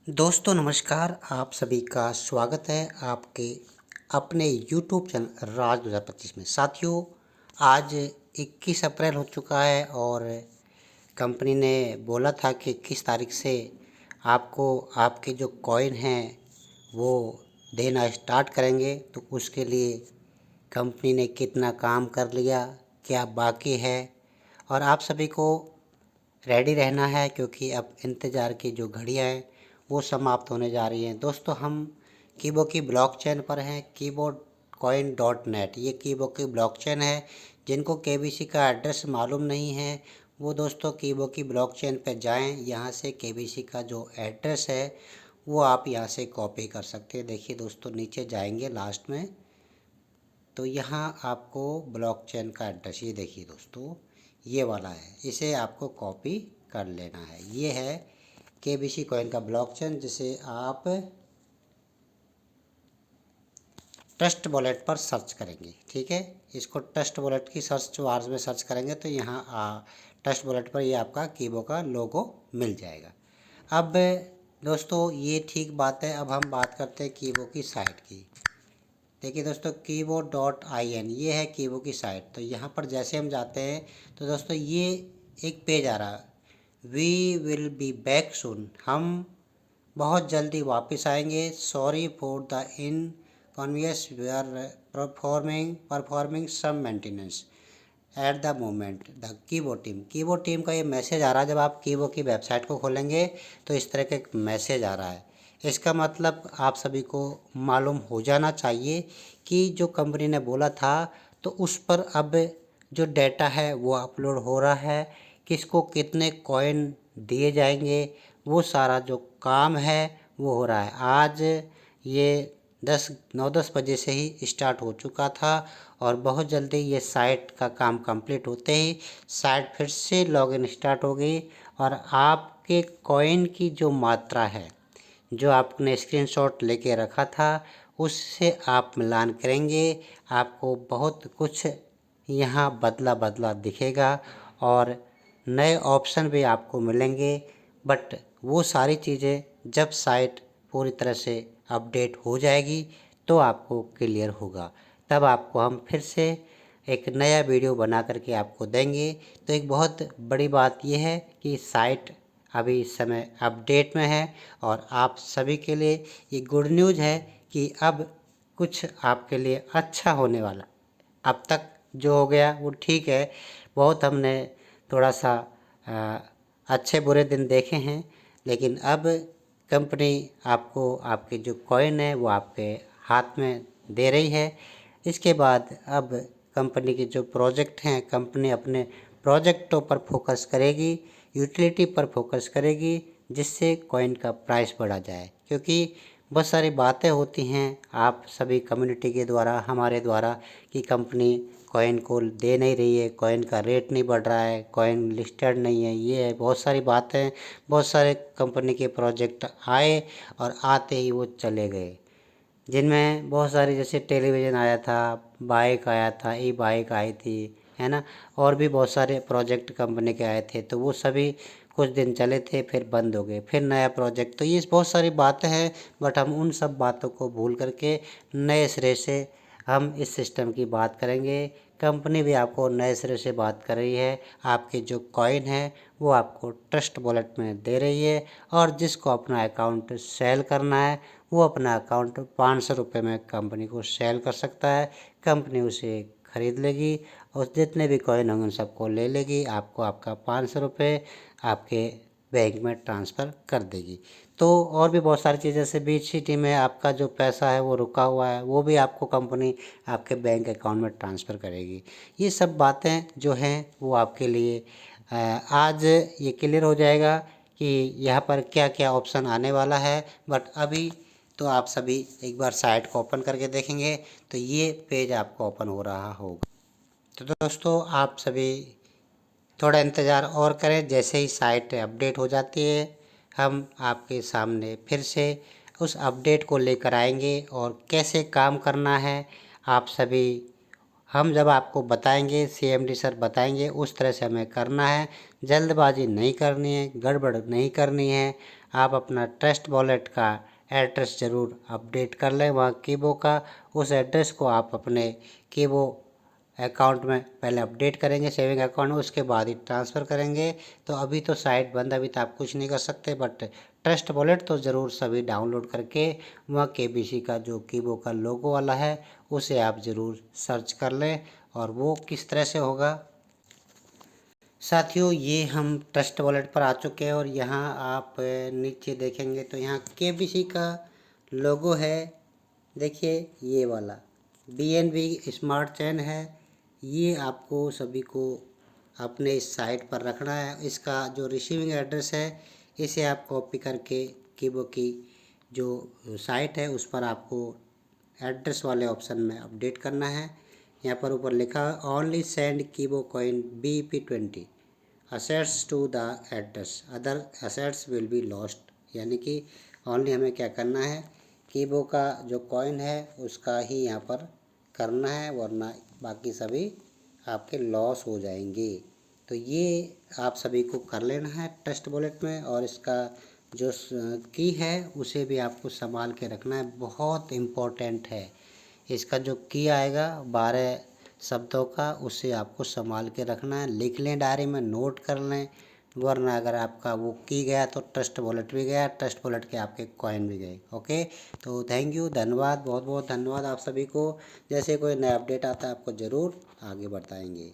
दोस्तों नमस्कार, आप सभी का स्वागत है आपके अपने यूट्यूब चैनल राज 2025 में। साथियों, आज 21 अप्रैल हो चुका है और कंपनी ने बोला था कि 21 तारीख से आपको आपके जो कॉइन हैं वो देना स्टार्ट करेंगे। तो उसके लिए कंपनी ने कितना काम कर लिया, क्या बाकी है, और आप सभी को रेडी रहना है क्योंकि अब इंतज़ार की जो घड़ियाँ हैं वो समाप्त होने जा रही हैं। दोस्तों, हम कीबो की ब्लॉकचेन पर हैं, KIBO.Coin.net। ये कीबो की ब्लॉकचेन है। जिनको KBC का एड्रेस मालूम नहीं है वो दोस्तों कीबो की ब्लॉकचेन पर जाएं। यहाँ से KBC का जो एड्रेस है वो आप यहाँ से कॉपी कर सकते हैं। देखिए दोस्तों, नीचे जाएंगे लास्ट में तो यहाँ आपको ब्लॉकचेन का एड्रेस, ये देखिए दोस्तों, ये वाला है, इसे आपको कॉपी कर लेना है। ये है KBC कॉइन का ब्लॉकचेन, जिसे आप ट्रस्ट वॉलेट पर सर्च करेंगे। ठीक है, इसको ट्रस्ट वॉलेट की सर्च बार में सर्च करेंगे तो यहाँ ट्रस्ट वॉलेट पर ये आपका कीबो का लोगो मिल जाएगा। अब दोस्तों ये ठीक बात है। अब हम बात करते हैं कीबो की साइट की। देखिए दोस्तों, KIBO.in ये है कीबो की साइट। तो यहाँ पर जैसे हम जाते हैं तो दोस्तों ये एक पेज आ रहा है, we will be back soon. हम बहुत जल्दी वापस आएंगे। Sorry for the inconvenience, we are performing some maintenance at the moment. The Kibo team का ये मैसेज आ रहा है। जब आप कीबो की वेबसाइट को खोलेंगे तो इस तरह का एक मैसेज आ रहा है। इसका मतलब आप सभी को मालूम हो जाना चाहिए कि जो कंपनी ने बोला था तो उस पर अब जो डेटा है वो अपलोड हो रहा है। किसको कितने कॉइन दिए जाएंगे वो सारा जो काम है वो हो रहा है। आज ये 9-10 बजे से ही स्टार्ट हो चुका था और बहुत जल्दी ये साइट का काम कंप्लीट होते ही साइट फिर से लॉगिन स्टार्ट हो गई और आपके कॉइन की जो मात्रा है, जो आपने स्क्रीनशॉट लेके रखा था, उससे आप मिलान करेंगे। आपको बहुत कुछ यहाँ बदला दिखेगा और नए ऑप्शन भी आपको मिलेंगे। बट वो सारी चीज़ें जब साइट पूरी तरह से अपडेट हो जाएगी तो आपको क्लियर होगा। तब आपको हम फिर से एक नया वीडियो बना करके आपको देंगे। तो एक बहुत बड़ी बात यह है कि साइट अभी इस समय अपडेट में है और आप सभी के लिए ये गुड न्यूज़ है कि अब कुछ आपके लिए अच्छा होने वाला। अब तक जो हो गया वो ठीक है, बहुत हमने थोड़ा सा अच्छे बुरे दिन देखे हैं, लेकिन अब कंपनी आपको आपके जो कॉइन है वो आपके हाथ में दे रही है। इसके बाद अब कंपनी के जो प्रोजेक्ट हैं, कंपनी अपने प्रोजेक्टों पर फोकस करेगी, यूटिलिटी पर फोकस करेगी, जिससे कॉइन का प्राइस बढ़ा जाए। क्योंकि बहुत सारी बातें होती हैं आप सभी कम्युनिटी के द्वारा, हमारे द्वारा, कि कंपनी कॉइन को दे नहीं रही है, कॉइन का रेट नहीं बढ़ रहा है, कॉइन लिस्टेड नहीं है, ये है बहुत सारी बातें। बहुत सारे कंपनी के प्रोजेक्ट आए और आते ही वो चले गए, जिनमें बहुत सारी, जैसे टेलीविज़न आया था, बाइक आया था, ई बाइक आई थी, है ना, और भी बहुत सारे प्रोजेक्ट कंपनी के आए थे। तो वो सभी कुछ दिन चले थे, फिर बंद हो गए, फिर नया प्रोजेक्ट। तो ये बहुत सारी बातें हैं, बट हम उन सब बातों को भूल करके नए सिरे से हम इस सिस्टम की बात करेंगे। कंपनी भी आपको नए सिरे से बात कर रही है। आपके जो कॉइन है वो आपको ट्रस्ट वॉलेट में दे रही है और जिसको अपना अकाउंट सेल करना है वो अपना अकाउंट 500 रुपये में कंपनी को सेल कर सकता है। कंपनी उसे ख़रीद लेगी और जितने भी कॉइन होंगे उन सबको ले लेगी। आपको आपका 500 रुपये आपके बैंक में ट्रांसफ़र कर देगी। तो और भी बहुत सारी चीज़ें, जैसे BCT में आपका जो पैसा है वो रुका हुआ है, वो भी आपको कंपनी आपके बैंक अकाउंट में ट्रांसफ़र करेगी। ये सब बातें जो हैं वो आपके लिए आज ये क्लियर हो जाएगा कि यहाँ पर क्या क्या ऑप्शन आने वाला है। बट अभी तो आप सभी एक बार साइट को ओपन करके देखेंगे तो ये पेज आपको ओपन हो रहा होगा। तो दोस्तों, आप सभी थोड़ा इंतज़ार और करें। जैसे ही साइट अपडेट हो जाती है हम आपके सामने फिर से उस अपडेट को लेकर आएंगे और कैसे काम करना है आप सभी, हम जब आपको बताएंगे, CMD सर बताएंगे, उस तरह से हमें करना है। जल्दबाजी नहीं करनी है, गड़बड़ नहीं करनी है। आप अपना ट्रस्ट वॉलेट का एड्रेस ज़रूर अपडेट कर लें वहाँ कीबो का। उस एड्रेस को आप अपने कीबो अकाउंट में पहले अपडेट करेंगे सेविंग अकाउंट में, उसके बाद ही ट्रांसफ़र करेंगे। तो अभी तो साइट बंद, अभी तो आप कुछ नहीं कर सकते, बट ट्रस्ट वॉलेट तो ज़रूर सभी डाउनलोड करके वहाँ केबीसी का जो कीबो का लोगो वाला है उसे आप ज़रूर सर्च कर लें। और वो किस तरह से होगा साथियों, ये हम ट्रस्ट वॉलेट पर आ चुके हैं और यहाँ आप नीचे देखेंगे तो यहाँ केबीसी का लोगो है। देखिए ये वाला BNB स्मार्ट चेन है। ये आपको सभी को अपने इस साइट पर रखना है। इसका जो रिसीविंग एड्रेस है इसे आप कॉपी करके कीबो की जो साइट है उस पर आपको एड्रेस वाले ऑप्शन में अपडेट करना है। यहाँ पर ऊपर लिखा है only send Kibo coin BEP20 assets to the address, other assets will be lost. यानी कि ओनली हमें क्या करना है, कीबो का जो कॉइन है उसका ही यहाँ पर करना है, वरना बाकी सभी आपके लॉस हो जाएंगे। तो ये आप सभी को कर लेना है ट्रस्ट वॉलेट में। और इसका जो की है उसे भी आपको संभाल के रखना है, बहुत इम्पोर्टेंट है। इसका जो की आएगा 12 शब्दों का, उसे आपको संभाल के रखना है। लिख लें डायरी में, नोट कर लें, वरना अगर आपका वो की गया तो ट्रस्ट वॉलेट भी गया, ट्रस्ट वॉलेट के आपके कॉइन भी गए। ओके, तो थैंक यू, धन्यवाद, बहुत बहुत धन्यवाद आप सभी को। जैसे कोई नया अपडेट आता है आपको ज़रूर आगे बताएंगे।